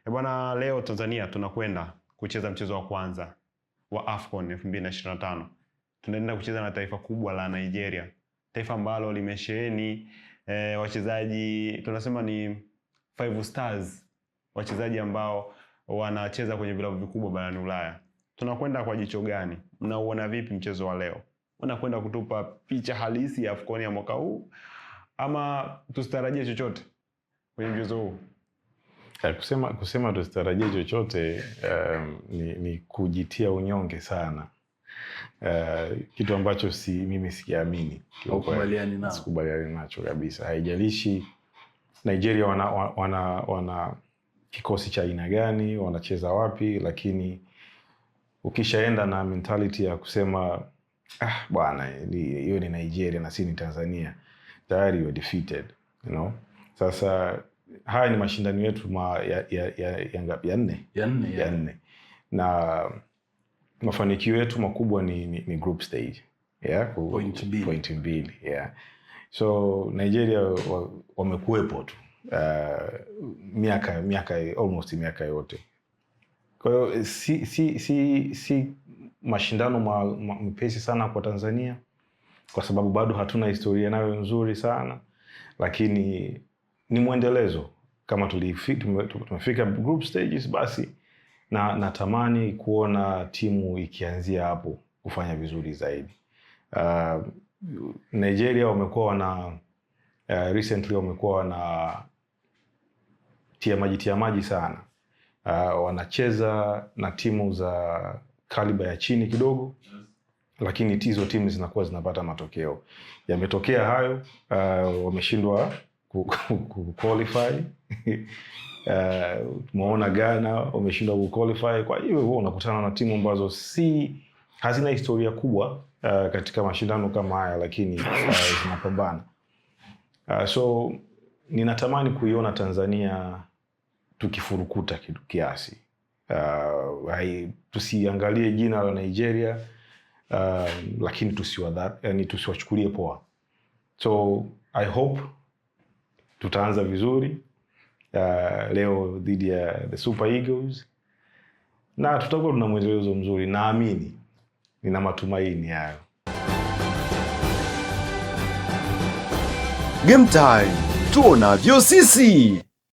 Bwana, leo Tanzania tunakwenda kucheza mchezo wa kwanza wa AFCON 2025. Tunaenda kucheza na taifa kubwa la Nigeria. Taifa ambalo limesheheni wachezaji tunasema ni 5 stars, wachezaji ambao wanacheza kwenye vilabu vikubwa barani Ulaya. Tunakwenda kwa jicho gani? Mnauona vipi mchezo wa leo? Unakwenda kutupa picha halisi ya AFCON ya mwaka huu ama tusitarajie chochote kwenye mchezo huu? Kusema tusitarajie chochote ni kujitia unyonge sana. Kitu ambacho mimi sikiamini. Sikubaliani nacho kabisa. Haijalishi Nigeria wana kikosi cha aina gani, wanacheza wapi, lakini ukishaenda na mentality ya kusema bwana hiyo ni Nigeria na si ni Tanzania, tayari you are defeated, you know. Sasa haya ni mashindano yetu ya nne. Na mafanikio yetu makubwa ni group stage. Point mbili. Yeah. So Nigeria wamekuwepo tu almost miaka yote. Kwa hiyo si mashindano mepesi sana kwa Tanzania, kwa sababu bado hatuna historia nayo nzuri sana, lakini ni mwendelezo. Kama tumefika group stages, basi na natamani kuona timu ikianzia hapo kufanya vizuri zaidi. Nigeria wamekuwa recently wamekuwa tia maji sana. Wanacheza na timu za kaliba ya chini kidogo, lakini hizo timu zinakuwa zinapata matokeo. Yametokea hayo, wameshindwa kuqualify. Tumeona Ghana wameshindwa kuqualify. Kwa hiyo wewe unakutana na timu ambazo hazina historia kubwa katika mashindano kama haya, lakini zinapambana. So ninatamani kuiona Tanzania tukifurukuta kitu kiasi. Tusiangalie jina la Nigeria, lakini tusiwachukulie poa. So I hope tutaanza vizuri leo dhidi ya the Super Eagles, na tutakuwa tuna mwendelezo mzuri. Naamini, nina matumaini hayo. Game time, tuonavyo sisi.